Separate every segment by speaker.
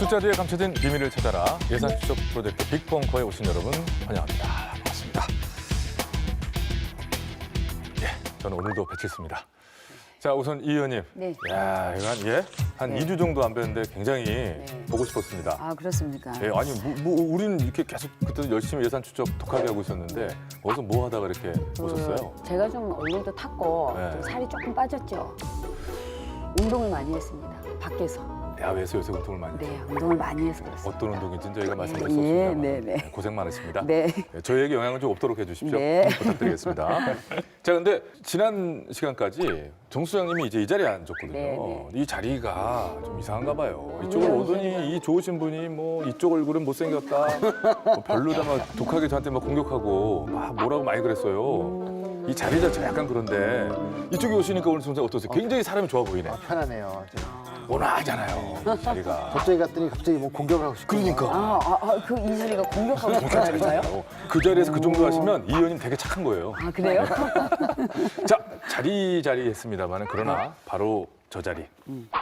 Speaker 1: 숫자 뒤에 감춰진 비밀을 찾아라. 예산 추적 프로젝트 빅벙커에 오신 여러분 환영합니다. 반갑습니다. 예, 저는 오늘도 배칠수입니다. 자, 우선 이 의원님.
Speaker 2: 네.
Speaker 1: 야, 이거 한
Speaker 2: 네.
Speaker 1: 2주 정도 안 뵀는데 굉장히 보고 싶었습니다.
Speaker 2: 아, 그렇습니까?
Speaker 1: 예, 아니, 우리는 이렇게 계속 그때 열심히 예산 추적 독하게 하고 있었는데 어디서 뭐 하다가 이렇게 오셨어요?
Speaker 2: 제가 좀 얼굴도 탔고
Speaker 1: 네.
Speaker 2: 좀 살이 조금 빠졌죠. 운동을 많이 했습니다. 밖에서.
Speaker 1: 야외에서 요새 운동을 많이
Speaker 2: 네,
Speaker 1: 해요.
Speaker 2: 운동을 많이 해서 그렇습니다.
Speaker 1: 어떤 운동인지는 저희가 말씀드릴 수
Speaker 2: 예,
Speaker 1: 없습니다.
Speaker 2: 네, 네.
Speaker 1: 고생 많으십니다.
Speaker 2: 네.
Speaker 1: 네, 저희에게 영향을 좀 없도록 해주십시오.
Speaker 2: 네.
Speaker 1: 부탁드리겠습니다. 자, 근데 지난 시간까지 정 수장님이 이제 이 자리에 앉았거든요.
Speaker 2: 네,
Speaker 1: 이 자리가 좀 이상한가 봐요. 이쪽을
Speaker 2: 네,
Speaker 1: 오더니 이 좋으신 분이 뭐 이쪽 얼굴은 못생겼다, 뭐 별로다 막 독하게 저한테 막 공격하고 막 뭐라고 많이 그랬어요. 이 자리 자체가 약간 그런데 이쪽에 오시니까 오늘 순간 어떠세요? 굉장히 사람이 좋아 보이네.
Speaker 3: 편하네요.
Speaker 1: 온화하잖아요, 이 자리가.
Speaker 3: 갑자기 갔더니 갑자기 뭐 공격을 하고 싶고.
Speaker 1: 그러니까.
Speaker 2: 그 이 자리가 공격하고 싶은 자리인가요?
Speaker 1: 그 자리에서 그 정도 하시면 이 의원님 되게 착한 거예요.
Speaker 2: 아, 그래요?
Speaker 1: 자, 자리 했습니다만은 그러나 바로 저 자리.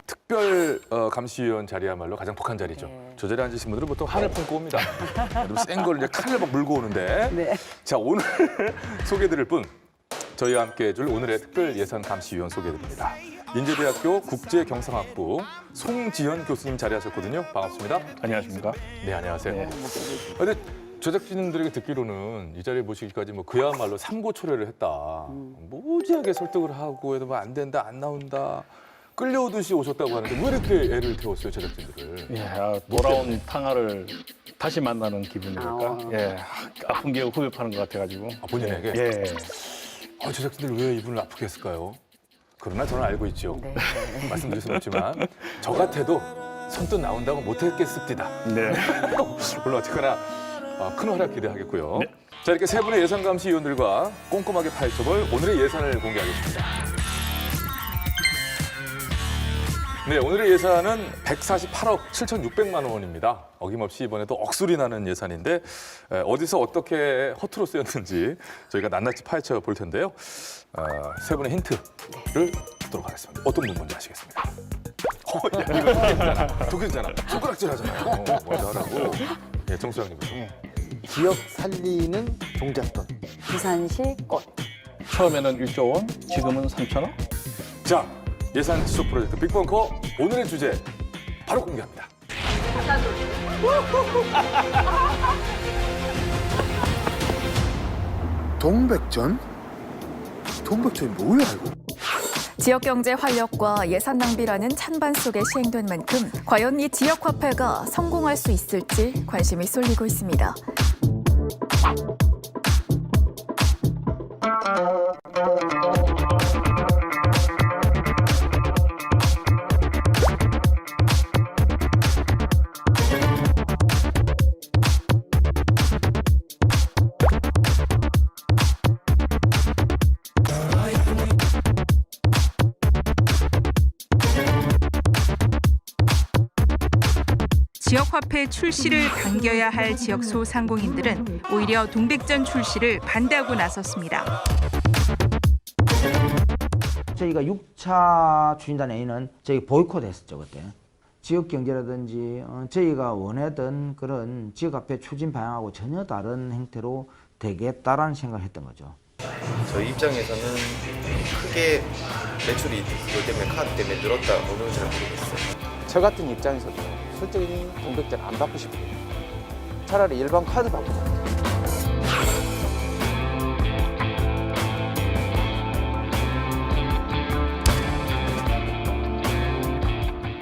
Speaker 1: 특별 감시위원 자리야말로 가장 독한 자리죠.
Speaker 2: 네.
Speaker 1: 저 자리에 앉으신 분들은 보통 한을 품고 옵니다. 센 걸 이제 칼을 막 물고 오는데.
Speaker 2: 네.
Speaker 1: 자, 오늘 소개드릴 분. 저희와 함께 해줄 오늘의 특별 예산 감시위원 소개드립니다. 인제대학교 국제경상학부 송지현 교수님 자리하셨거든요. 반갑습니다.
Speaker 4: 안녕하십니까?
Speaker 1: 네, 안녕하세요.
Speaker 4: 네.
Speaker 1: 근데 제작진들에게 듣기로는 이 자리에 모시기까지 뭐 그야말로 삼고초려를 했다. 무지하게 설득을 하고 해도 뭐 안 된다, 안 나온다. 끌려오듯이 오셨다고 하는데 왜 이렇게 애를 태웠어요, 제작진들을?
Speaker 4: 예, 돌아온 탕화를 다시 만나는 기분이랄까? 예, 아픈 게 후벼파는 것 같아가지고.
Speaker 1: 아, 본인에게?
Speaker 4: 예.
Speaker 1: 제작진들 왜 이분을 아프게 했을까요? 그러나 저는 알고 있죠.
Speaker 2: 네.
Speaker 1: 말씀드릴 수는 없지만 저 같아도 선뜻 나온다고 못했겠습니다.
Speaker 4: 네.
Speaker 1: 물론 어쨌거나 큰 활약 기대하겠고요.
Speaker 4: 네.
Speaker 1: 자, 이렇게 세 분의 예산 감시위원들과 꼼꼼하게 파헤쳐볼 오늘의 예산을 공개하겠습니다. 네, 오늘의 예산은 148억 7,600만 원입니다. 어김없이 이번에도 억술이 나는 예산인데 어디서 어떻게 허투루 쓰였는지 저희가 낱낱이 파헤쳐 볼 텐데요. 세 분의 힌트를 듣도록 하겠습니다. 어떤 분 먼저 하시겠습니까? 야, 이거 독해잖아. 손가락질 하잖아요. 먼저 하라고. 예, 정 수장님부터.
Speaker 3: 지역 살리는 종잣돈.
Speaker 2: 부산시 꽃.
Speaker 4: 처음에는 1조 원, 지금은 3천억?
Speaker 1: 자, 예산 지속 프로젝트 빅벙커 오늘의 주제 바로 공개합니다.
Speaker 3: 동백전? 동백전이 뭐야 이거?
Speaker 5: 지역경제 활력과 예산 낭비라는 찬반 속에 시행된 만큼 과연 이 지역화폐가 성공할 수 있을지 관심이 쏠리고 있습니다.
Speaker 6: 지역화폐 출시를 당겨야 할 지역 소상공인들은 오히려 동백전 출시를 반대하고 나섰습니다.
Speaker 7: 저희가 6차 추진단에는 저희 보이콧 했었죠, 그때. 지역 경제라든지 저희가 원하던 그런 지역화폐 추진 방향하고 전혀 다른 형태로 되겠다라는 생각을 했던 거죠.
Speaker 8: 저희 입장에서는 크게 매출이 그것 때문에 카드 때문에 늘었다 어느 잘 모르겠어요.
Speaker 9: 저 같은 입장에서도 솔직히 동백전 안 받고 싶어요. 차라리 일반 카드 받고.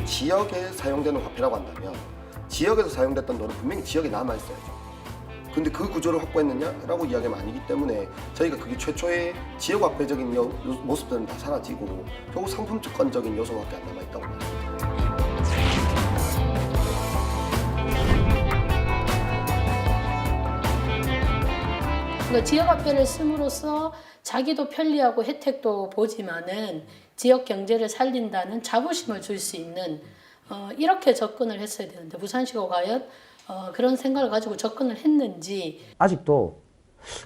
Speaker 10: 지역에 사용되는 화폐라고 한다면 지역에서 사용됐던 돈은 분명히 지역에 남아있어야죠. 근데 그 구조를 확보했느냐라고 이야기하면 아니기 때문에 저희가 그게 최초의 지역화폐적인 모습들은 다 사라지고 결국 상품 특권적인 요소밖에 안 남아있다고 합니다.
Speaker 11: 그러니까 지역화폐를 씀으로써 자기도 편리하고 혜택도 보지만은 지역 경제를 살린다는 자부심을 줄 수 있는 이렇게 접근을 했어야 되는데 부산시가 과연 그런 생각을 가지고 접근을 했는지
Speaker 7: 아직도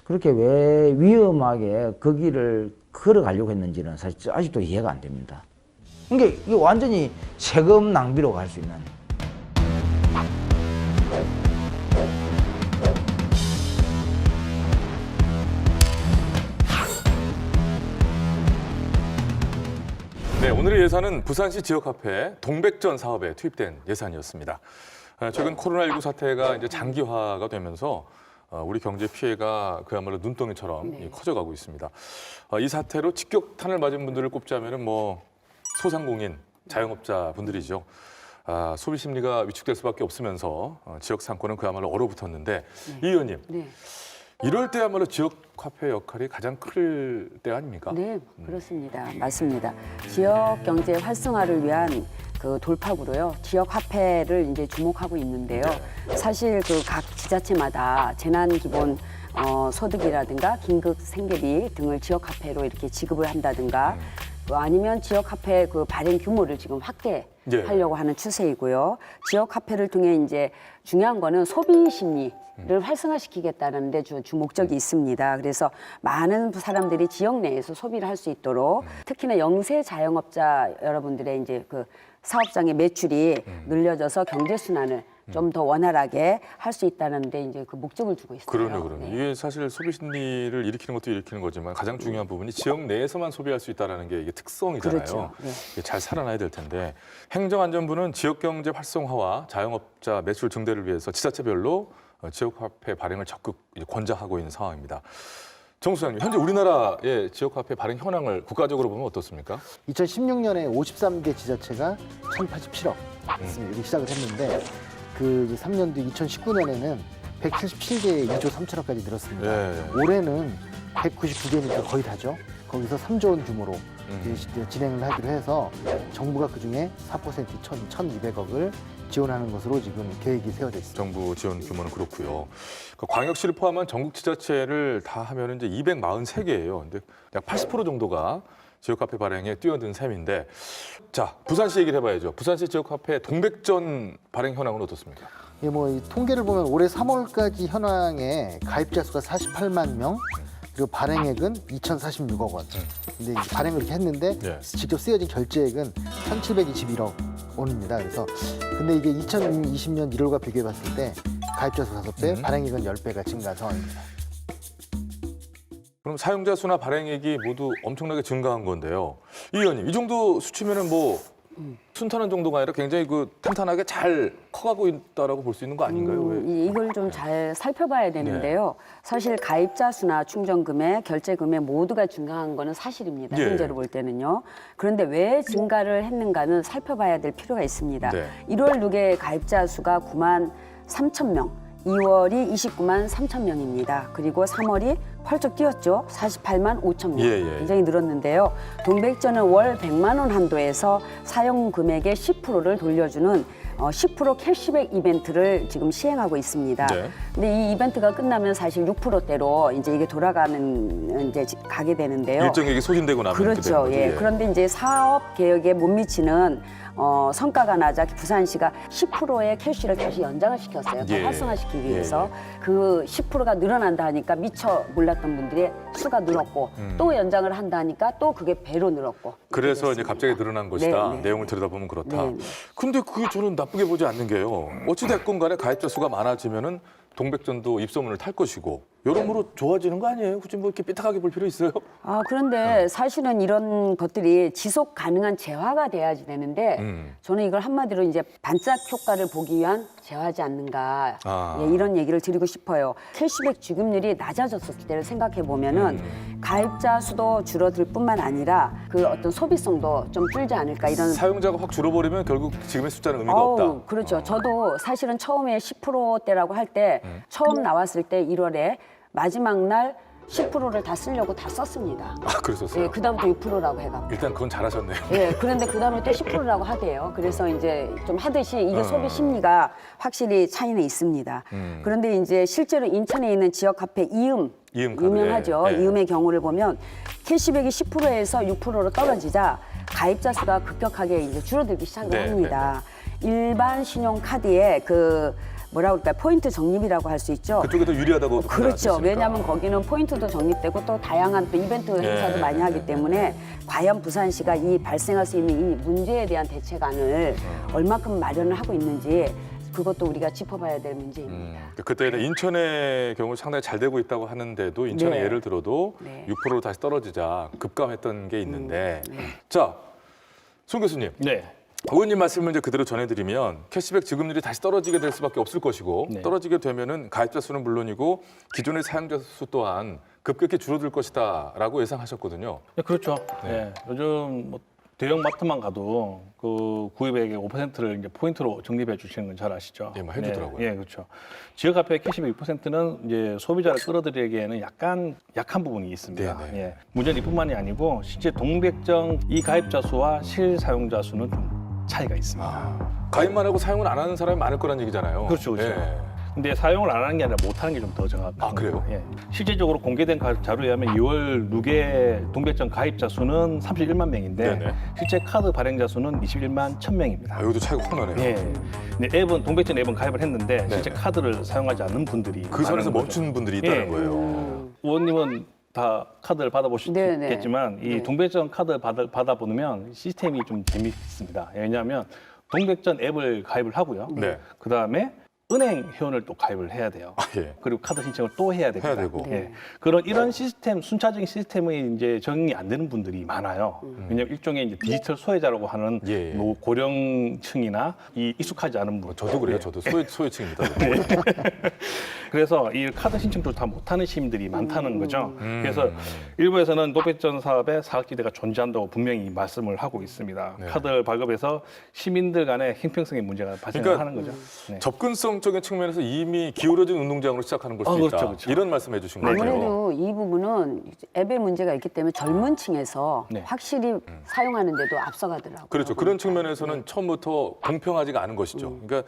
Speaker 7: 그렇게 왜 위험하게 그 길을 걸어가려고 했는지는 사실 아직도 이해가 안 됩니다. 그러니까 이게 완전히 세금 낭비로 갈 수 있는
Speaker 1: 네, 오늘의 예산은 부산시 지역화폐 동백전 사업에 투입된 예산이었습니다. 최근 코로나19 사태가 이제 장기화가 되면서 우리 경제 피해가 그야말로 눈덩이처럼 커져가고 있습니다. 이 사태로 직격탄을 맞은 분들을 꼽자면은 뭐 소상공인, 자영업자 분들이죠. 소비 심리가 위축될 수밖에 없으면서 지역 상권은 그야말로 얼어붙었는데 이 의원님, 이럴 때야말로 지역화폐 역할이 가장 클 때 아닙니까?
Speaker 2: 네, 그렇습니다. 맞습니다. 지역 경제 활성화를 위한 그 돌파구로요. 지역 화폐를 이제 주목하고 있는데요. 사실 그 각 지자체마다 재난 기본 소득이라든가 긴급 생계비 등을 지역 화폐로 이렇게 지급을 한다든가 또 아니면 지역 화폐 그 발행 규모를 지금 확대하려고 하는 추세이고요. 지역 화폐를 통해 이제 중요한 거는 소비 심리 를 활성화시키겠다는 데 주 목적이 있습니다. 그래서 많은 사람들이 지역 내에서 소비를 할 수 있도록 특히나 영세 자영업자 여러분들의 이제 그 사업장의 매출이 늘려져서 경제 순환을 좀 더 원활하게 할 수 있다는 데 이제 그 목적을 두고 있어요.
Speaker 1: 그러네요. 이게 사실 소비 심리를 일으키는 것도 일으키는 거지만 가장 중요한 부분이 지역 내에서만 소비할 수 있다는 게 이게 특성이잖아요.
Speaker 2: 그렇죠.
Speaker 1: 이게 잘 살아나야 될 텐데 행정안전부는 지역경제 활성화와 자영업자 매출 증대를 위해서 지자체별로 지역화폐 발행을 적극 권장하고 있는 상황입니다. 정 소장님, 현재 우리나라의 지역화폐 발행 현황을 국가적으로 보면 어떻습니까?
Speaker 3: 2016년에 53개 지자체가 1,087억 이렇게 시작을 했는데 그 이제 3년 뒤 2019년에는 177개의 2조 3천억까지 늘었습니다. 올해는 199개니까 거의 다죠. 거기서 3조 원 규모로 이제 진행을 하기로 해서 정부가 그중에 4% 1,200억을 지원하는 것으로 지금 계획이 세워져 있습니다.
Speaker 1: 정부 지원 규모는 그렇고요. 광역시를 포함한 전국 지자체를 다 하면 이제 243개예요. 근데 약 80% 정도가 지역화폐 발행에 뛰어든 셈인데, 자 부산시 얘기를 해봐야죠. 부산시 지역화폐 동백전 발행 현황은 어떻습니까?
Speaker 3: 예, 뭐 이 통계를 보면 올해 3월까지 현황에 가입자 수가 48만 명. 그리고 발행액은 2,046억 원. 근데 발행을 이렇게 했는데 직접 쓰여진 결제액은 1,721억 원입니다. 그래서 근데 이게 2020년 1월과 비교해 봤을 때 가입자 수 5배, 발행액은 10배가 증가한 상황입니다.
Speaker 1: 그럼 사용자 수나 발행액이 모두 엄청나게 증가한 건데요. 이 의원님, 이 정도 수치면은 뭐 순탄한 정도가 아니라 굉장히 그 탄탄하게 잘 커가고 있다라고 볼 수 있는 거 아닌가요? 왜?
Speaker 2: 이걸 좀 잘 살펴봐야 되는데요. 사실 가입자 수나 충전 금액, 결제 금액 모두가 증가한 거는 사실입니다. 현재로 볼 때는요. 그런데 왜 증가를 했는가는 살펴봐야 될 필요가 있습니다. 1월 6일 가입자 수가 9만 3천 명. 2월이 29만 3천 명입니다. 그리고 3월이 펄쩍 뛰었죠. 48만 5천 명. 굉장히 늘었는데요. 동백전은 월 100만 원 한도에서 사용 금액의 10%를 돌려주는 10% 캐시백 이벤트를 지금 시행하고 있습니다. 근데 이 이벤트가 끝나면 사실 6%대로 이제 이게 돌아가는 이제 가게 되는데요.
Speaker 1: 일정액이 소진되고 나면
Speaker 2: 그렇죠. 그런데 이제 사업 개혁에 못 미치는 성과가 나자 부산시가 10%의 캐시를 다시 연장을 시켰어요. 더 활성화시키기 위해서. 그 10%가 늘어난다 하니까 미처 몰랐던 분들의 수가 늘었고 또 연장을 한다 하니까 또 그게 배로 늘었고.
Speaker 1: 그래서 이제 갑자기 늘어난 것이다. 내용을 들여다보면 그렇다. 근데 그게 저는 나쁘게 보지 않는 게요. 어찌됐건 간에 가입자 수가 많아지면은 동백전도 입소문을 탈 것이고 여러모로 좋아지는 거 아니에요? 굳이 뭐 이렇게 삐딱하게 볼 필요 있어요?
Speaker 2: 그런데 사실은 이런 것들이 지속 가능한 재화가 돼야지 되는데 저는 이걸 한마디로 이제 반짝 효과를 보기 위한 재화지 않는가 이런 얘기를 드리고 싶어요. 캐시백 지급률이 낮아졌을 때를 생각해 보면은 가입자 수도 줄어들 뿐만 아니라 그 어떤 소비성도 좀 줄지 않을까 이런.
Speaker 1: 사용자가 확 줄어버리면 결국 지금의 숫자는 의미가 없다.
Speaker 2: 그렇죠. 저도 사실은 처음에 10%대라고 할 때 처음 나왔을 때 1월에 마지막 날 10%를 다 쓰려고 다 썼습니다.
Speaker 1: 그러셨어요?
Speaker 2: 그다음부터 6%라고 해가지고.
Speaker 1: 일단 그건 잘하셨네요.
Speaker 2: 그런데 그다음에 또 10%라고 하대요. 그래서 이제 좀 하듯이 이게 소비 심리가 확실히 차이는 있습니다. 그런데 이제 실제로 인천에 있는 지역 카페 이음 유명하죠. 이음의 경우를 보면 캐시백이 10%에서 6%로 떨어지자 가입자 수가 급격하게 이제 줄어들기 시작을 합니다. 일반 신용카드에 그 뭐라 그럴까요? 포인트 적립이라고 할 수 있죠.
Speaker 1: 그쪽이 더 유리하다고
Speaker 2: 그렇죠. 왜냐하면 거기는 포인트도 적립되고 또 다양한 또 이벤트 행사도 많이 하기 때문에 과연 부산시가 이 발생할 수 있는 이 문제에 대한 대책안을 얼마큼 마련을 하고 있는지 그것도 우리가 짚어봐야 될 문제입니다.
Speaker 1: 그때는 인천의 경우 상당히 잘 되고 있다고 하는데도 인천의
Speaker 2: 네.
Speaker 1: 예를 들어도
Speaker 2: 네.
Speaker 1: 6%로 다시 떨어지자 급감했던 게 있는데 자, 손 교수님.
Speaker 4: 네.
Speaker 1: 의원님 말씀을 이제 그대로 전해드리면 캐시백 지급률이 다시 떨어지게 될 수밖에 없을 것이고
Speaker 4: 네.
Speaker 1: 떨어지게 되면은 가입자 수는 물론이고 기존의 사용자 수 또한 급격히 줄어들 것이다라고 예상하셨거든요.
Speaker 4: 네, 그렇죠.
Speaker 1: 네.
Speaker 4: 네. 요즘 뭐 대형 마트만 가도 그 구입액의 5%를 이제 포인트로 적립해 주시는 건 잘 아시죠?
Speaker 1: 예, 뭐 해주더라고요.
Speaker 4: 네, 예, 그렇죠. 지역 화폐 캐시백 6%는 이제 소비자를 끌어들이기에는 약간 약한 부분이 있습니다.
Speaker 1: 네, 네.
Speaker 4: 예. 문제는 이뿐만이 아니고 실제 동백정 이 가입자 수와 실 사용자 수는 좀 차이가 있습니다.
Speaker 1: 가입만 하고 사용을 안 하는 사람이 많을 거란 얘기잖아요.
Speaker 4: 그렇죠, 그렇죠.
Speaker 1: 예.
Speaker 4: 근데 사용을 안 하는 게 아니라 못 하는 게 좀 더 정확합니다.
Speaker 1: 아, 그래요?
Speaker 4: 예. 실질적으로 공개된 자료에 의하면 2월 누계 동백전 가입자 수는 31만 명인데
Speaker 1: 네네.
Speaker 4: 실제 카드 발행자 수는 21만 1,000명입니다.
Speaker 1: 아, 여기도 차이가 확 나네요.
Speaker 4: 예. 근데 앱은 동백전 앱은 가입을 했는데 실제
Speaker 1: 네네.
Speaker 4: 카드를 사용하지 않는 분들이
Speaker 1: 그 선에서
Speaker 4: 많은 거죠.
Speaker 1: 멈춘 분들이 있다는
Speaker 4: 예.
Speaker 1: 거예요.
Speaker 4: 의원님은 다 카드를 받아보셨겠지만
Speaker 2: 네네.
Speaker 4: 이 동백전 카드 받아보면 시스템이 좀 재밌습니다. 왜냐하면 동백전 앱을 가입을 하고요.
Speaker 1: 네.
Speaker 4: 그 다음에 은행 회원을 또 가입을 해야 돼요.
Speaker 1: 아, 예.
Speaker 4: 그리고 카드 신청을 또 해야 됩니다.
Speaker 1: 해야 되고.
Speaker 4: 예. 이런 시스템, 순차적인 시스템이 이제 적용이 안 되는 분들이 많아요. 왜냐하면 일종의 이제 디지털 소외자라고 하는
Speaker 1: 예, 예.
Speaker 4: 뭐 고령층이나 이 익숙하지 않은 분.
Speaker 1: 저도 그래요.
Speaker 4: 예.
Speaker 1: 저도 소외층입니다.
Speaker 4: 그래서 이 카드 신청도 다 못하는 시민들이 많다는 거죠.
Speaker 1: 음.
Speaker 4: 그래서 일부에서는 노백전 사업에 사각지대가 존재한다고 분명히 말씀을 하고 있습니다.
Speaker 1: 네.
Speaker 4: 카드 발급에서 시민들 간의 형평성의 문제가 발생하는
Speaker 1: 그러니까
Speaker 4: 거죠. 네.
Speaker 1: 접근성적인 측면에서 이미 기울어진 운동장으로 시작하는 걸 수도 있다.
Speaker 4: 그렇죠, 그렇죠.
Speaker 1: 이런 말씀 해주신 거죠.
Speaker 2: 아무래도 이 부분은 앱의 문제가 있기 때문에 젊은 층에서
Speaker 4: 네.
Speaker 2: 확실히 사용하는데도 앞서가더라고요.
Speaker 1: 그렇죠. 그런 측면에서는 처음부터 공평하지가 않은 것이죠. 그러니까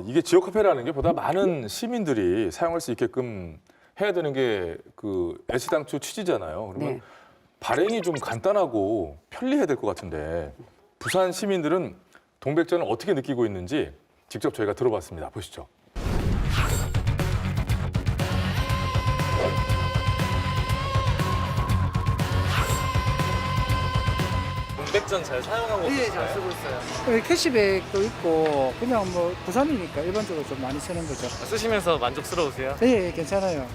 Speaker 1: 이게 지역 화폐라는 게 보다 많은 시민들이 사용할 수 있게끔 해야 되는 게 그 애시당초 취지잖아요. 그러면
Speaker 2: 네.
Speaker 1: 발행이 좀 간단하고 편리해야 될 것 같은데 부산 시민들은 동백전을 어떻게 느끼고 있는지 직접 저희가 들어봤습니다. 보시죠.
Speaker 12: 동백전 잘 사용하고 계세요?
Speaker 13: 잘 쓰고 있어요. 캐시백도 있고 그냥 뭐 부산이니까 일반적으로 좀 많이 쓰는 거죠.
Speaker 12: 쓰시면서 만족스러우세요?
Speaker 13: 예, 괜찮아요.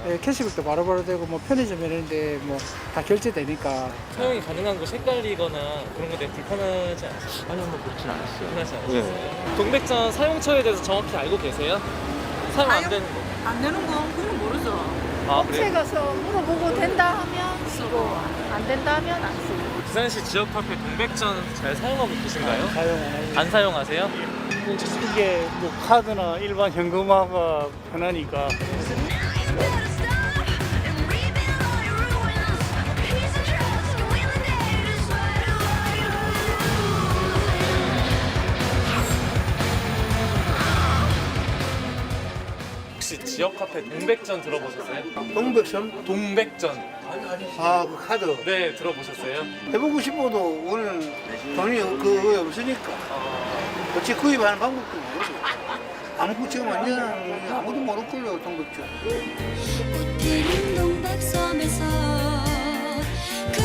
Speaker 13: 예, 캐시백도 바로바로 되고 뭐 편의점 이런데 뭐 다 결제되니까.
Speaker 12: 사용이 가능한 곳 헷갈리거나 그런 거 되게 불편하지 않으세요?
Speaker 9: 아니요, 뭐 그렇진 않았어요.
Speaker 12: 불편하지 않으셨어요? 동백전 사용처에 대해서 정확히 알고 계세요? 사용 안 되는 거?
Speaker 14: 안 되는 건 그건 모르죠.
Speaker 12: 아,
Speaker 14: 업체
Speaker 12: 그래요?
Speaker 14: 가서 물어보고 된다 하면 쓰고 안 된다 하면 안 쓰고.
Speaker 12: 부산시 지역화폐 동백전 잘 사용하고 계신가요?
Speaker 13: 사용 안 하죠.
Speaker 12: 안 사용하세요?
Speaker 13: 이게 뭐 카드나 일반 현금화가 편하니까.
Speaker 12: 혹시 지역화폐 동백전 들어보셨어요?
Speaker 13: 동백선?
Speaker 12: 동백전.
Speaker 13: 아, 그 카드.
Speaker 12: 네, 들어보셨어요?
Speaker 13: 해보고 싶어도 오늘 돈이 그거 없으니까. 어찌 구입하는 방법도 모르고. 아무것도 지금 완전 아무도 모를걸요, 동백전.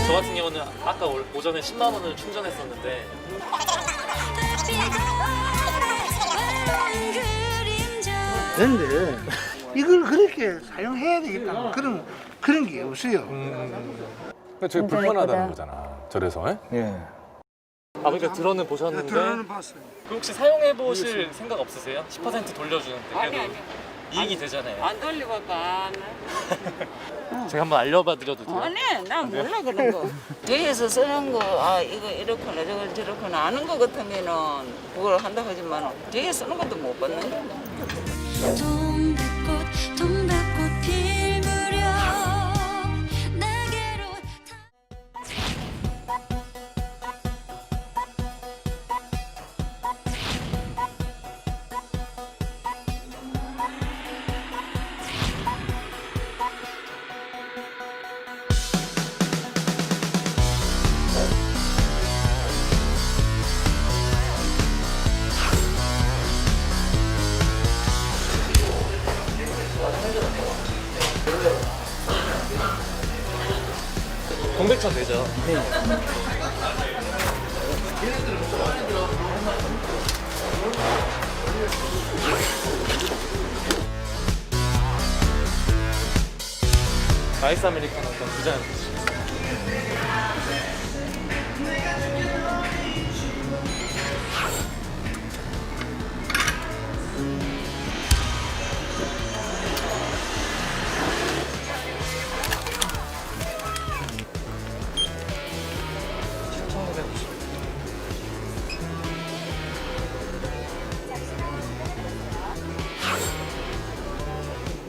Speaker 12: 저 같은 경우는 아까 오전에 10만 원을 충전했었는데
Speaker 13: 그런데 이걸 그렇게 사용해야 되겠다 그런 게 없어요.
Speaker 1: 그러니까 저게 불편하다는 거잖아. 저래서. 예?
Speaker 4: 예.
Speaker 12: 아, 그러니까 들어는 보셨는데
Speaker 13: 들어는 봤어요.
Speaker 12: 그럼 혹시 사용해 보실 생각 없으세요? 10% 돌려주는데 그래도 이익이 되잖아요.
Speaker 14: 안 돌려볼까?
Speaker 12: 제가 한번 알려봐 드려도 돼요?
Speaker 14: 아니, 난 몰라 그런 거. 뒤에서 쓰는 거, 이거 이렇구나 저거 저렇구나 아는 거 같으면은 그걸 한다 하지만 뒤에 쓰는 것도 못 받는 거.
Speaker 15: 동백꽃 필 무렵 내게로
Speaker 12: 동백천 되죠? 아이스 아메리카노 일단 2잔 주시겠어요?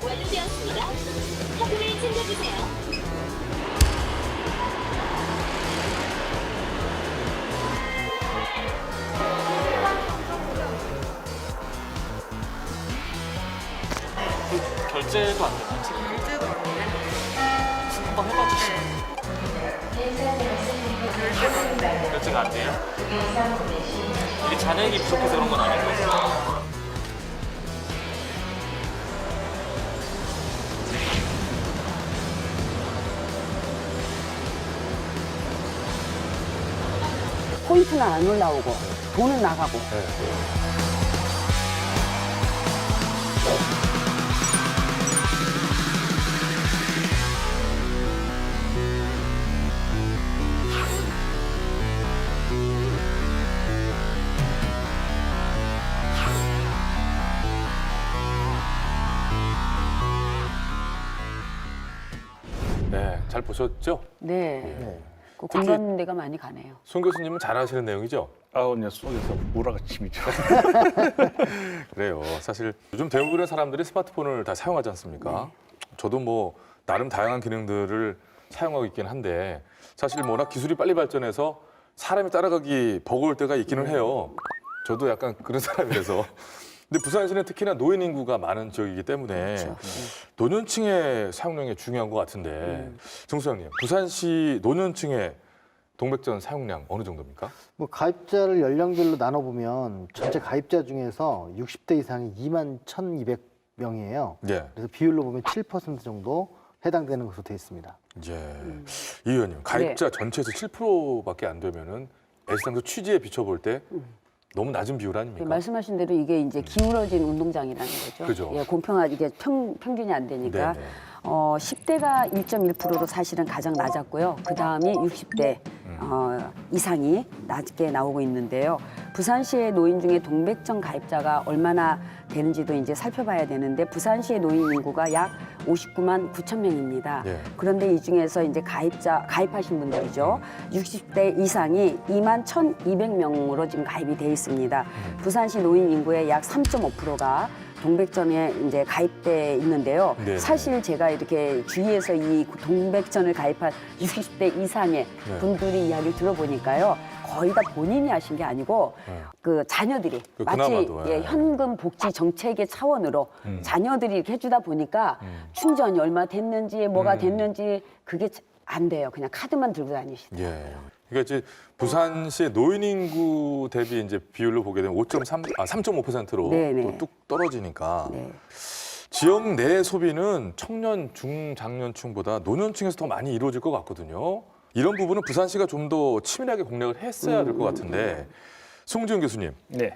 Speaker 15: 완료되었습니다. 화분을 챙겨주세요.
Speaker 12: 결제도 안 되나요? 결제도 안 돼요. 한번 해봐주시면. 결제가 안 돼요? 이게 잔액이 부족해서 그런 건 아닌 거죠?
Speaker 2: 포인트는 안 올라오고 돈은 나가고.
Speaker 1: 네, 잘 보셨죠?
Speaker 2: 네. 그 공감대가 많이 가네요.
Speaker 1: 손 교수님은 잘 아시는 내용이죠?
Speaker 4: 그냥 속에서 몰아가침이죠.
Speaker 1: 그래요. 사실 요즘 대부분의 사람들이 스마트폰을 다 사용하지 않습니까? 저도 뭐 나름 다양한 기능들을 사용하고 있긴 한데 사실 워낙 기술이 빨리 발전해서 사람이 따라가기 버거울 때가 있기는 해요. 저도 약간 그런 사람이라서. 근데 부산시는 특히나 노인 인구가 많은 지역이기 때문에 노년층의 사용량이 중요한 것 같은데 정수 형님, 부산시 노년층의 동백전 사용량 어느 정도입니까?
Speaker 3: 뭐 가입자를 연령별로 나눠보면 전체 가입자 중에서 60대 이상이 2만 1,200명이에요.
Speaker 1: 예.
Speaker 3: 그래서 비율로 보면 7% 정도 해당되는 것으로 되어 있습니다.
Speaker 1: 예. 이 의원님, 가입자 전체에서 7%밖에 안 되면은 애시당초 취지에 비춰볼 때 너무 낮은 비율 아닙니까?
Speaker 2: 말씀하신 대로 이게 이제 기울어진 운동장이라는 거죠.
Speaker 1: 그죠.
Speaker 2: 예, 공평하게 이게 평균이 안 되니까.
Speaker 1: 네네.
Speaker 2: 10대가 1.1%로 사실은 가장 낮았고요. 그 다음이 60대 이상이 낮게 나오고 있는데요. 부산시의 노인 중에 동백전 가입자가 얼마나 되는지도 이제 살펴봐야 되는데 부산시의 노인 인구가 약 59만 9천 명입니다.
Speaker 1: 예.
Speaker 2: 그런데 이 중에서 이제 가입하신 분들이죠. 60대 이상이 2만 1,200명으로 지금 가입이 돼 있습니다. 부산시 노인 인구의 약 3.5%가 동백전에 이제 가입돼 있는데요.
Speaker 1: 네네.
Speaker 2: 사실 제가 이렇게 주위에서 이 동백전을 가입한 60대 이상의
Speaker 1: 네.
Speaker 2: 분들이 이야기를 들어보니까요. 거의 다 본인이 하신 게 아니고 그 자녀들이 마치
Speaker 1: 그나마도, 예.
Speaker 2: 현금 복지 정책의 차원으로 자녀들이 이렇게 해주다 보니까 충전이 얼마 됐는지 뭐가 됐는지 그게 안 돼요. 그냥 카드만 들고 다니시더라고요.
Speaker 1: 예. 그러니까 이제 부산시의 노인 인구 대비 이제 비율로 보게 되면 3.5%로
Speaker 2: 네네.
Speaker 1: 또 뚝 떨어지니까
Speaker 2: 네.
Speaker 1: 지역 내 소비는 청년, 중장년층보다 노년층에서 더 많이 이루어질 것 같거든요. 이런 부분은 부산시가 좀 더 치밀하게 공략을 했어야 될 것 같은데 송지훈 교수님,
Speaker 4: 네.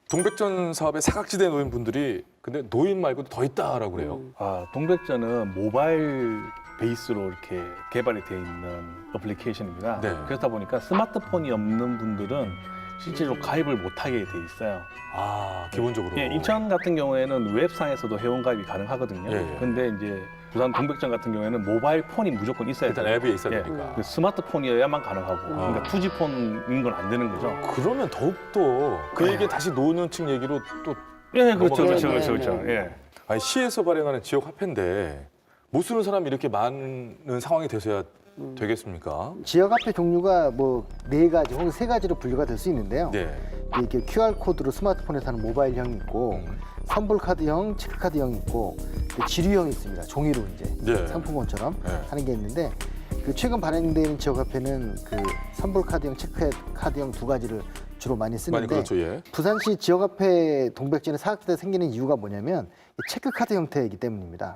Speaker 1: 동백전 사업의 사각지대 노인분들이 근데 노인 말고도 더 있다라고 그래요.
Speaker 4: 동백전은 모바일 베이스로 이렇게 개발이 되어 있는 어플리케이션입니다.
Speaker 1: 네.
Speaker 4: 그렇다 보니까 스마트폰이 없는 분들은 실제로 가입을 못하게 돼 있어요.
Speaker 1: 기본적으로.
Speaker 4: 예, 인천 같은 경우에는 웹상에서도 회원 가입이 가능하거든요.
Speaker 1: 예, 예.
Speaker 4: 근데 이제 부산 동백전 같은 경우에는 모바일 폰이 무조건 있어야
Speaker 1: 일단
Speaker 4: 돼요.
Speaker 1: 앱에 있어야
Speaker 4: 예,
Speaker 1: 되니까.
Speaker 4: 그 스마트폰이어야만 가능하고 그러니까 투지폰인 건 안 되는 거죠.
Speaker 1: 그러면 더욱더 그 얘기 다시 노년층 얘기로 또
Speaker 4: 예, 그렇죠,
Speaker 1: 넘어가는
Speaker 4: 그렇죠,
Speaker 1: 거죠.
Speaker 4: 그렇죠. 예.
Speaker 1: 아니, 시에서 발행하는 지역 화폐인데 못 쓰는 사람이 이렇게 많은 상황이 돼서야 되겠습니까?
Speaker 3: 지역화폐 종류가 뭐 4가지 혹은 3가지로 분류가 될 수 있는데요.
Speaker 1: 네.
Speaker 3: 이렇게 QR코드로 스마트폰에서 하는 모바일형이 있고 선불카드형, 체크카드형이 있고 지류형이 있습니다. 종이로 이제
Speaker 1: 네.
Speaker 3: 상품권처럼
Speaker 1: 네.
Speaker 3: 하는 게 있는데 그 최근 발행되는 지역화폐는 그 선불카드형, 체크카드형 2가지를 주로 많이 쓰는데
Speaker 1: 많이 그렇죠, 예.
Speaker 3: 부산시 지역화폐 동백전에 사각지대가 생기는 이유가 뭐냐면 체크카드 형태이기 때문입니다.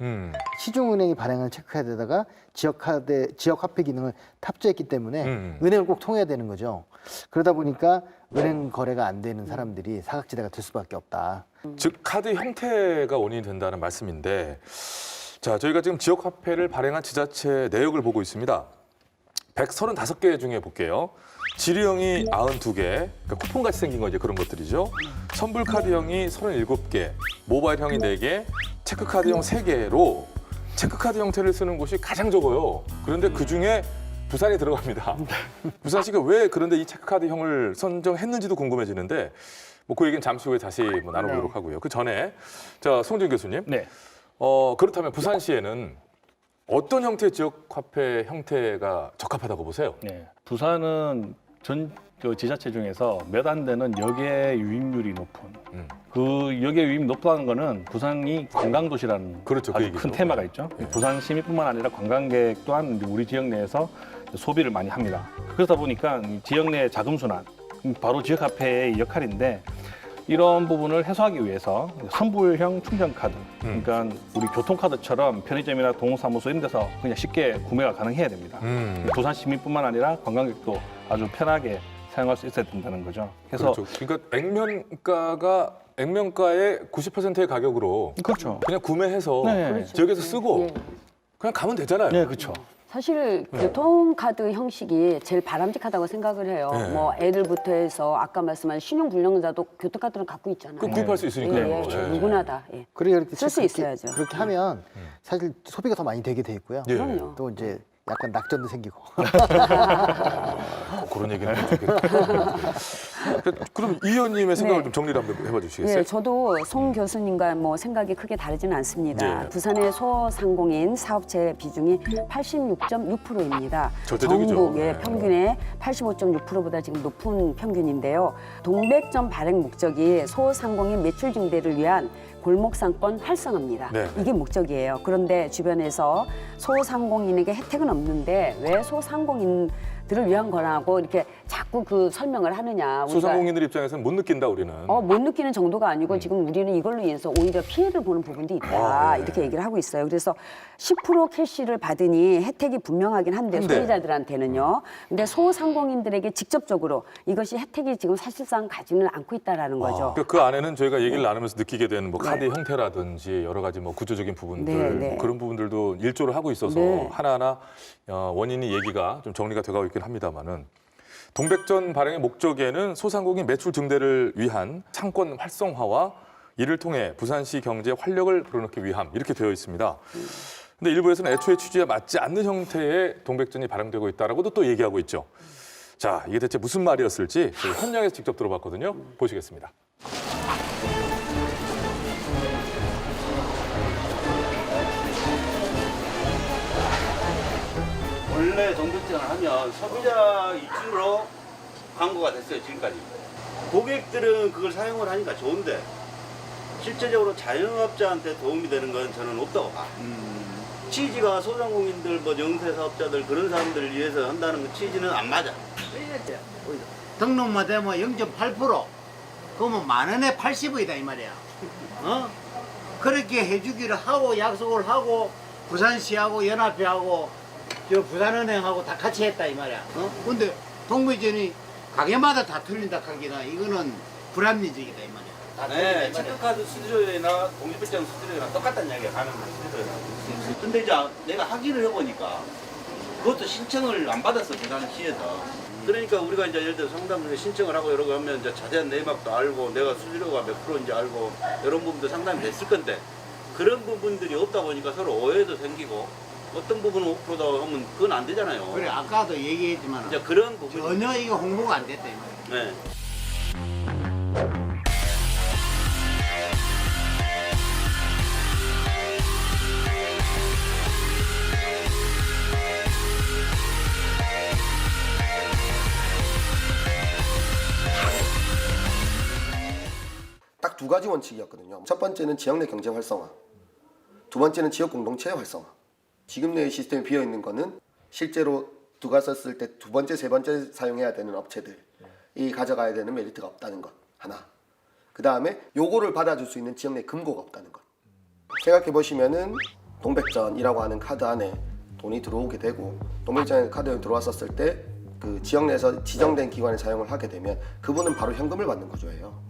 Speaker 3: 시중은행이 발행한 체크카드에다가 지역화폐 기능을 탑재했기 때문에 은행을 꼭 통해야 되는 거죠. 그러다 보니까 은행 거래가 안 되는 사람들이 사각지대가 될 수밖에 없다.
Speaker 1: 즉 카드 형태가 원인이 된다는 말씀인데 자, 저희가 지금 지역화폐를 발행한 지자체 내역을 보고 있습니다. 135개 중에 볼게요. 지리형이 92개, 그러니까 쿠폰같이 생긴 거 이제 그런 것들이죠. 선불카드형이 37개, 모바일형이 4개, 체크카드형 3개로 체크카드 형태를 쓰는 곳이 가장 적어요. 그런데 그중에 부산이 들어갑니다. 부산시가 왜 그런데 이 체크카드형을 선정했는지도 궁금해지는데 뭐 그 얘기는 잠시 후에 다시 뭐 나눠보도록 하고요. 그 전에 자, 송준 교수님.
Speaker 4: 네.
Speaker 1: 그렇다면 부산시에는 어떤 형태의 지역화폐 형태가 적합하다고 보세요?
Speaker 4: 네. 부산은 전 지자체 중에서 몇 안 되는 역의 유입률이 높은 그 역의 유입이 높다는 거는 부산이 관광도시라는
Speaker 1: 그렇죠, 그
Speaker 4: 아주
Speaker 1: 얘기죠.
Speaker 4: 큰 테마가 있죠. 부산 시민뿐만 아니라 관광객 또한 우리 지역 내에서 소비를 많이 합니다. 그러다 보니까 이 지역 내 자금순환, 바로 지역화폐의 역할인데 이런 부분을 해소하기 위해서 선불형 충전카드, 그러니까 우리 교통카드처럼 편의점이나 동사무소 이런 데서 그냥 쉽게 구매가 가능해야 됩니다. 부산 시민뿐만 아니라 관광객도 아주 편하게 사용할 수 있어야 된다는 거죠. 그래서
Speaker 1: 그렇죠. 그러니까 액면가의 90%의 가격으로
Speaker 4: 그렇죠.
Speaker 1: 그냥 구매해서
Speaker 4: 네. 그렇죠.
Speaker 1: 지역에서 쓰고 그냥 가면 되잖아요.
Speaker 4: 네, 그렇죠.
Speaker 2: 사실 교통카드 형식이 제일 바람직하다고 생각을 해요.
Speaker 1: 네.
Speaker 2: 뭐 애들부터 해서 아까 말씀한 신용불량자도 교통카드를 갖고 있잖아요.
Speaker 1: 그 구입할 수 있으니까요.
Speaker 2: 예,
Speaker 1: 네.
Speaker 2: 누구나 다. 예.
Speaker 3: 그래야 이렇게
Speaker 2: 쓸 수
Speaker 3: 그렇게-
Speaker 2: 있어야죠.
Speaker 3: 그렇게 하면 사실 소비가 더 많이 되게 돼 있고요.
Speaker 1: 예.
Speaker 2: 그럼요.
Speaker 3: 또 이제 약간 낙전도 생기고.
Speaker 1: 그런 얘기는 좀 좋겠다. 그럼 이 의원님의 생각을
Speaker 2: 네.
Speaker 1: 좀 정리를 한번 해봐 주시겠어요?
Speaker 2: 예, 저도 송 교수님과 뭐 생각이 크게 다르지는 않습니다.
Speaker 1: 네.
Speaker 2: 부산의 소상공인 사업체 비중이 86.6%입니다.
Speaker 1: 절대적이죠.
Speaker 2: 전국의
Speaker 1: 네.
Speaker 2: 평균의 85.6%보다 지금 높은 평균인데요. 동백전 발행 목적이 소상공인 매출 증대를 위한 골목상권 활성화입니다.
Speaker 1: 네.
Speaker 2: 이게 목적이에요. 그런데 주변에서 소상공인에게 혜택은 없는데 왜 소상공인들을 위한 거라고 이렇게 자꾸 그 설명을 하느냐. 우리가
Speaker 1: 소상공인들 입장에서는 못 느낀다 우리는.
Speaker 2: 못 느끼는 정도가 아니고 지금 우리는 이걸로 인해서 오히려 피해를 보는 부분도 있다.
Speaker 1: 아, 네.
Speaker 2: 이렇게 얘기를 하고 있어요. 그래서 10% 캐시를 받으니 혜택이 분명하긴 한데
Speaker 1: 근데.
Speaker 2: 소비자들한테는요. 근데 소상공인들에게 직접적으로 이것이 혜택이 지금 사실상 가지는 않고 있다라는 거죠.
Speaker 1: 그러니까 그 안에는 저희가 얘기를 나누면서 느끼게 되는 뭐 카드 형태라든지 여러 가지 뭐 구조적인 부분들
Speaker 2: 네, 네.
Speaker 1: 뭐 그런 부분들도 일조를 하고 있어서
Speaker 2: 네.
Speaker 1: 하나하나 원인이 얘기가 좀 정리가 돼가고 있긴 합니다만은 동백전 발행의 목적에는 소상공인 매출 증대를 위한 상권 활성화와 이를 통해 부산시 경제 활력을 불어넣기 위함 이렇게 되어 있습니다. 근데 일부에서는 애초에 취지에 맞지 않는 형태의 동백전이 발행되고 있다라고도 또 얘기하고 있죠. 자, 이게 대체 무슨 말이었을지 저희 현장에서 직접 들어봤거든요. 보시겠습니다.
Speaker 13: 원래 동백전을 하면 소비자 입주로 광고가 됐어요, 지금까지. 고객들은 그걸 사용을 하니까 좋은데 실제적으로 자영업자한테 도움이 되는 건 저는 없다고 봐. 취지가 소상공인들, 뭐 영세사업자들 그런 사람들을 위해서 한다는 그 취지는 안 맞아.
Speaker 16: 등록만 되면 0.8%. 그러면 10,000원에 80원이다 이 말이야. 그렇게 해주기를 하고 약속을 하고 부산시하고 연합회하고 저 부산은행하고 다 같이 했다 이 말이야. 근데 동백전이 가게마다 다 틀린다 하기는 이거는 불합리적이다 이 말이야.
Speaker 13: 네, 체크카드 수수료나 공유배장 수수료랑 똑같다는 이야기야, 가는 수수료랑. 근데 이제 내가 확인을 해보니까 그것도 신청을 안 받았어, 부산시에서. 그러니까 우리가 이제 예를 들어 상담을 신청을 하고 이러고 하면 이제 자세한 내막도 알고 내가 수수료가 몇 프로인지 알고 이런 부분도 상담이 됐을 건데 그런 부분들이 없다 보니까 서로 오해도 생기고 어떤 부분은 5%다 하면 그건 안 되잖아요.
Speaker 16: 그래 아까도 얘기했지만
Speaker 13: 이제 그런 부분
Speaker 16: 전혀 이거 홍보가 안 됐다 이 말이야.
Speaker 13: 네.
Speaker 10: 딱 두 가지 원칙이었거든요. 첫 번째는 지역 내 경제 활성화, 두 번째는 지역 공동체 활성화. 지금 내 시스템이 비어 있는 거는 실제로 누가 썼을 때 두 번째, 세 번째 사용해야 되는 업체들이 가져가야 되는 메리트가 없다는 것 하나. 그 다음에 요거를 받아줄 수 있는 지역 내 금고가 없다는 것. 생각해 보시면은 동백전이라고 하는 카드 안에 돈이 들어오게 되고 동백전 카드에 들어왔었을 때 그 지역 내에서 지정된 기관에 사용을 하게 되면 그분은 바로 현금을 받는 구조예요.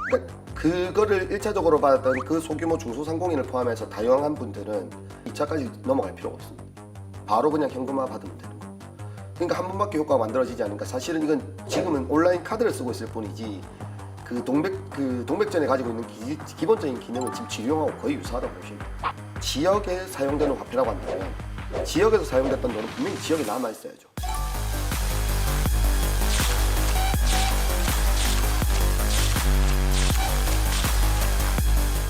Speaker 10: 그러니까 그거를 1차적으로 받았던 그 소규모 중소상공인을 포함해서 다양한 분들은 2차까지 넘어갈 필요가 없습니다. 바로 그냥 현금화 받으면 되는 거예요. 그러니까 한 번밖에 효과가 만들어지지 않으니까 사실은 이건 지금은 온라인 카드를 쓰고 있을 뿐이지 그 동백전에 가지고 있는 기본적인 기능은 지금 지류형하고 거의 유사하다고 보시면 돼요. 지역에 사용되는 화폐라고 한다면 지역에서 사용됐던 돈은 분명히 지역에 남아 있어야죠.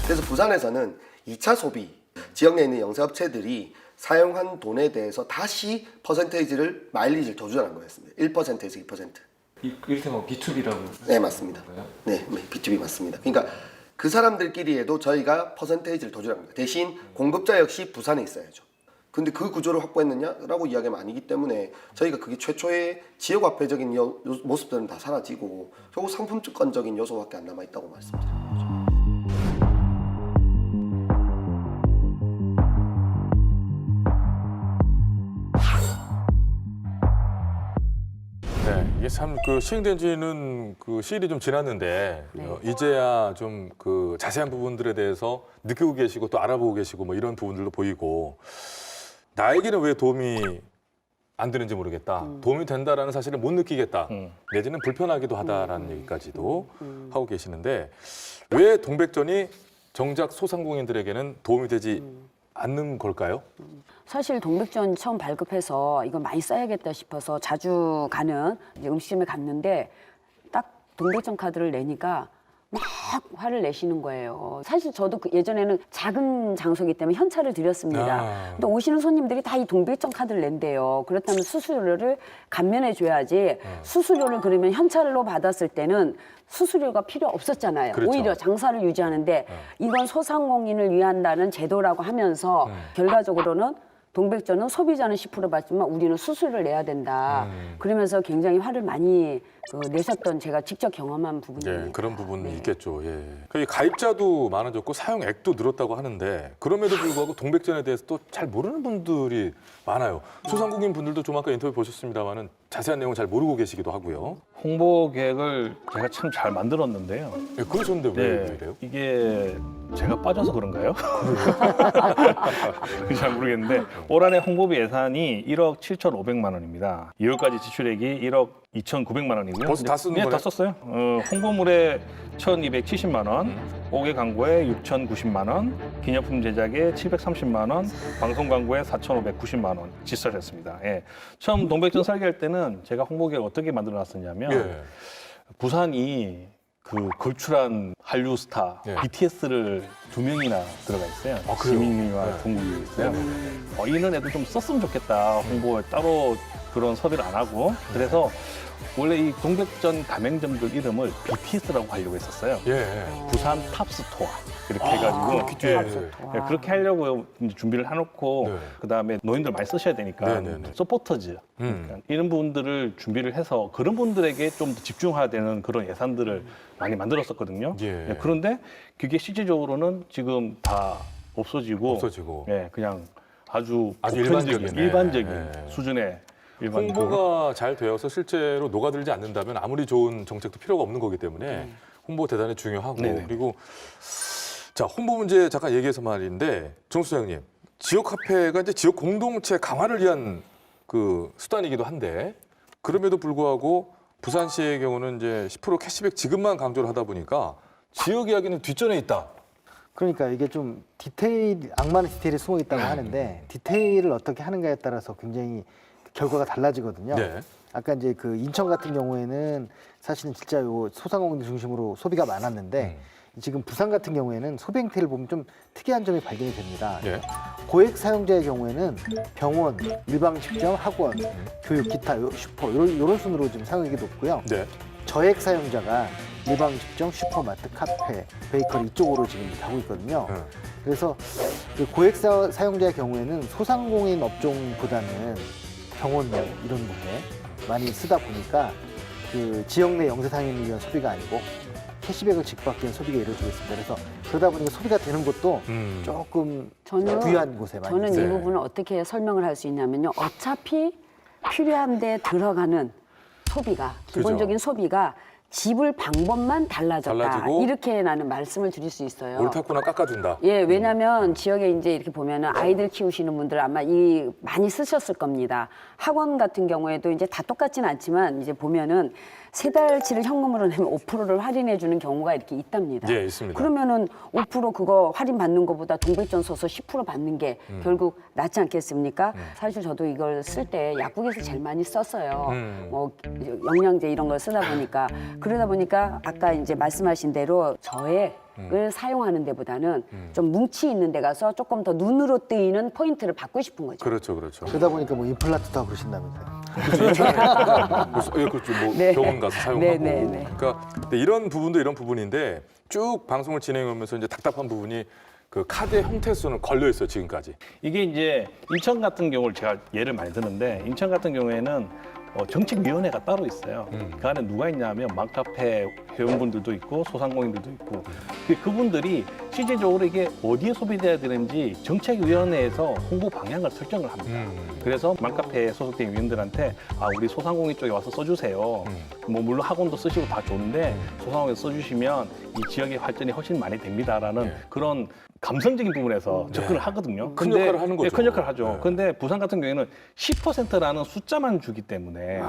Speaker 10: 그래서 부산에서는 2차 소비, 지역 내에 있는 영세업체들이 사용한 돈에 대해서 다시 퍼센테이지를 마일리지를 더 주자는 거였습니다. 1%에서 2%.
Speaker 12: 이를테면 B2B라고.
Speaker 10: 네, 맞습니다. 네, B2B 맞습니다. 그러니까 그 사람들끼리에도 저희가 퍼센테이지를 더 주라는 겁니다. 대신 공급자 역시 부산에 있어야죠. 근데 그 구조를 확보했느냐라고 이야기하면 아니기 때문에 저희가 그게 최초의 지역화폐적인 모습들은 다 사라지고 결국 상품권적인 요소밖에 안 남아있다고 말씀드립니다.
Speaker 1: 이게 참 그 시행된 지는 그 시일이 좀 지났는데 이제야 좀 그 자세한 부분들에 대해서 느끼고 계시고 또 알아보고 계시고 뭐 이런 부분들도 보이고 나에게는 왜 도움이 안 되는지 모르겠다. 도움이 된다라는 사실을 못 느끼겠다. 내지는 불편하기도 하다라는 얘기까지도 하고 계시는데 왜 동백전이 정작 소상공인들에게는 도움이 되지 않는 걸까요?
Speaker 2: 사실 동백전 처음 발급해서 이거 많이 써야겠다 싶어서 자주 가는 이제 음식점에 갔는데 딱 동백전 카드를 내니까 막 화를 내시는 거예요. 사실 저도 예전에는 작은 장소이기 때문에 현찰을 드렸습니다. 근데 오시는 손님들이 다 이 동백전 카드를 낸대요. 그렇다면 수수료를 감면해 줘야지. 수수료를 그러면 현찰로 받았을 때는 수수료가 필요 없었잖아요.
Speaker 1: 그렇죠.
Speaker 2: 오히려 장사를 유지하는데 이건 소상공인을 위한다는 제도라고 하면서 결과적으로는 동백전은 소비자는 10% 받지만 우리는 수수료를 내야 된다. 그러면서 굉장히 화를 많이 내셨던 제가 직접 경험한 부분이에요.
Speaker 1: 예, 그런 부분은 있겠죠. 예. 그 가입자도 많아졌고 사용액도 늘었다고 하는데 그럼에도 불구하고 동백전에 대해서 또 잘 모르는 분들이 많아요. 소상공인 분들도 좀 아까 인터뷰 보셨습니다만은 자세한 내용을 잘 모르고 계시기도 하고요.
Speaker 4: 홍보 계획을 제가 참 잘 만들었는데요.
Speaker 1: 예, 그러셨는데 왜 이래요?
Speaker 4: 이게 제가 빠져서 그런가요? 잘 모르겠는데 올 한해 홍보비 예산이 1억 7,500만 원입니다. 2월까지 지출액이 1억 2,900만 원이고요.
Speaker 1: 벌써 다 쓰는 거예요?
Speaker 4: 다 썼어요. 홍보물에 1,270만 원, 5개 광고에 6,090만 원, 기념품 제작에 730만 원, 방송 광고에 4,590만 원 지출했습니다. 예. 처음 동백전 설계할 때는 제가 홍보 계획 어떻게 만들어놨었냐면 부산이 그 걸출한 한류 스타 BTS를 2명이나 들어가 있어요. 지민이와 동국이 있어요. 이런 애들 좀 썼으면 좋겠다. 홍보에 따로 그런 섭외를 안 하고. 그래서 원래 이 동백전 가맹점들 이름을 BTS라고 하려고 했었어요. 부산 탑스토어 이렇게 해가지고 그렇게 하려고 이제 준비를 해놓고 그다음에 노인들 많이 쓰셔야 되니까 서포터즈 그러니까 이런 분들을 준비를 해서 그런 분들에게 좀 더 집중해야 되는 그런 예산들을 많이 만들었었거든요. 그런데 그게 실질적으로는 지금 다 없어지고 그냥 아주 일반적인 수준의
Speaker 1: 홍보가 잘 되어서 실제로 녹아들지 않는다면 아무리 좋은 정책도 필요가 없는 거기 때문에 홍보 대단히 중요하고 그리고 자 홍보 문제 잠깐 얘기해서 말인데 정 소장님 지역 화폐가 이제 지역 공동체 강화를 위한 그 수단이기도 한데 그럼에도 불구하고 부산시의 경우는 이제 10% 캐시백 지급만 강조를 하다 보니까 지역 이야기는 뒷전에 있다.
Speaker 3: 그러니까 이게 좀 악마는 디테일에 숨어 있다고 하는데 디테일을 어떻게 하는가에 따라서 굉장히 결과가 달라지거든요. 아까 이제 그 인천 같은 경우에는 사실은 진짜 요 소상공인 중심으로 소비가 많았는데 지금 부산 같은 경우에는 소비 행태를 보면 좀 특이한 점이 발견이 됩니다. 고액 사용자의 경우에는 병원, 일방직점, 학원, 교육, 기타, 슈퍼 이런 순으로 좀 사용액이 높고요. 저액 사용자가 일방직점, 슈퍼마트, 카페, 베이커리 이쪽으로 지금 가고 있거든요. 그래서 그 고액 사용자의 경우에는 소상공인 업종보다는 병원용 이런 곳에 많이 쓰다 보니까 그 지역 내 영세 상인을 위한 소비가 아니고 캐시백을 지급받기 위한 소비가 이루어지고 있습니다. 그래서 그러다 보니까 소비가 되는 것도 조금 부유한 곳에 많이
Speaker 2: 저는 이 부분을 어떻게 설명을 할 수 있냐면요. 어차피 필요한 데 들어가는 소비가 기본적인 소비가 집을 방법만 달라졌다.
Speaker 1: 달라지고
Speaker 2: 이렇게 나는 말씀을 드릴 수 있어요.
Speaker 1: 옳다구나 깎아준다.
Speaker 2: 예, 왜냐하면 지역에 이제 이렇게 보면은 아이들 키우시는 분들 아마 이 많이 쓰셨을 겁니다. 학원 같은 경우에도 이제 다 똑같지는 않지만 이제 보면은 3달치를 현금으로 내면 5%를 할인해 주는 경우가 이렇게 있답니다.
Speaker 1: 예, 있습니다.
Speaker 2: 그러면은 5% 그거 할인 받는 것보다 동백전 써서 10% 받는 게 결국 낫지 않겠습니까? 사실 저도 이걸 쓸 때 약국에서 제일 많이 썼어요. 뭐 영양제 이런 걸 쓰다 보니까 그러다 보니까 아까 이제 말씀하신 대로 저액을 사용하는 데보다는 좀 뭉치 있는 데 가서 조금 더 눈으로 뜨이는 포인트를 받고 싶은 거죠.
Speaker 1: 그렇죠, 그렇죠.
Speaker 3: 그러다 보니까 뭐 임플란트도 하고 그러신다면서요.
Speaker 1: 예, 그렇죠. 뭐
Speaker 2: 네.
Speaker 1: 병원 가서 사용하고.
Speaker 2: 네, 네, 네.
Speaker 1: 그러니까 근데 이런 부분도 이런 부분인데 쭉 방송을 진행하면서 이제 답답한 부분이 그 카드의 형태 수는 걸려 있어요 지금까지.
Speaker 4: 이게 이제 인천 같은 경우를 제가 예를 많이 드는데 인천 같은 경우에는 정책위원회가 따로 있어요. 그 안에 누가 있냐면 맘카페 회원분들도 있고 소상공인들도 있고 그분들이 실질적으로 이게 어디에 소비돼야 되는지 정책위원회에서 홍보 방향을 설정을 합니다. 그래서 맘카페에 소속된 위원들한테 우리 소상공인 쪽에 와서 써주세요. 뭐 물론 학원도 쓰시고 다 좋은데 소상공인에서 써주시면 이 지역의 활전이 훨씬 많이 됩니다라는 그런 감성적인 부분에서 접근을 하거든요.
Speaker 1: 큰 역할을 하는 거죠.
Speaker 4: 큰 역할을 하죠.
Speaker 1: 네.
Speaker 4: 근데 부산 같은 경우에는 10%라는 숫자만 주기 때문에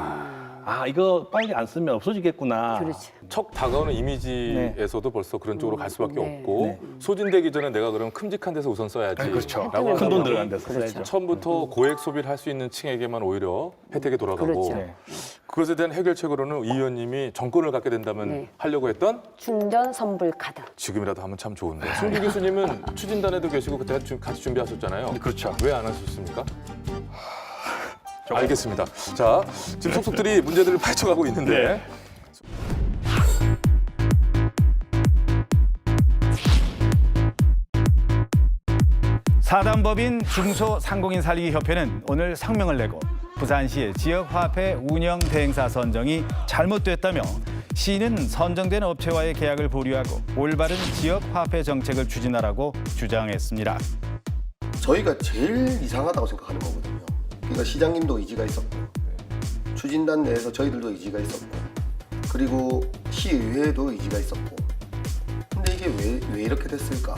Speaker 4: 이거 빨리 안 쓰면 없어지겠구나.
Speaker 2: 그렇지.
Speaker 1: 척 다가오는 이미지에서도 벌써 그런 쪽으로 갈 수밖에 없고 소진되기 전에 내가 그럼 큼직한 데서 우선 써야지.
Speaker 4: 그렇죠.
Speaker 1: 라고
Speaker 4: 큰 돈
Speaker 1: 하면
Speaker 4: 들어간 데서 써야죠.
Speaker 1: 처음부터 고액 소비를 할 수 있는 층에게만 오히려 혜택이 돌아가고
Speaker 2: 그렇죠.
Speaker 1: 그것에 대한 해결책으로는 이 의원님이 정권을 갖게 된다면 하려고 했던
Speaker 2: 충전 선불 카드.
Speaker 1: 지금이라도 하면 참 좋은데 손주 교수님은 추진단에도 계시고 그때 같이 준비하셨잖아요.
Speaker 4: 그렇죠.
Speaker 1: 왜 안 하셨습니까? 알겠습니다. 자, 지금 속속들이 문제들을 파헤쳐가고 있는데
Speaker 17: 사단법인 중소상공인 살리기 협회는 오늘 성명을 내고 부산시의 지역화폐 운영 대행사 선정이 잘못됐다며 시는 선정된 업체와의 계약을 보류하고 올바른 지역화폐 정책을 추진하라고 주장했습니다.
Speaker 10: 저희가 제일 이상하다고 생각하는 거거든요. 그러니까 시장님도 의지가 있었고 추진단 내에서 저희들도 의지가 있었고 그리고 시의회도 의지가 있었고 근데 이게 왜 이렇게 됐을까?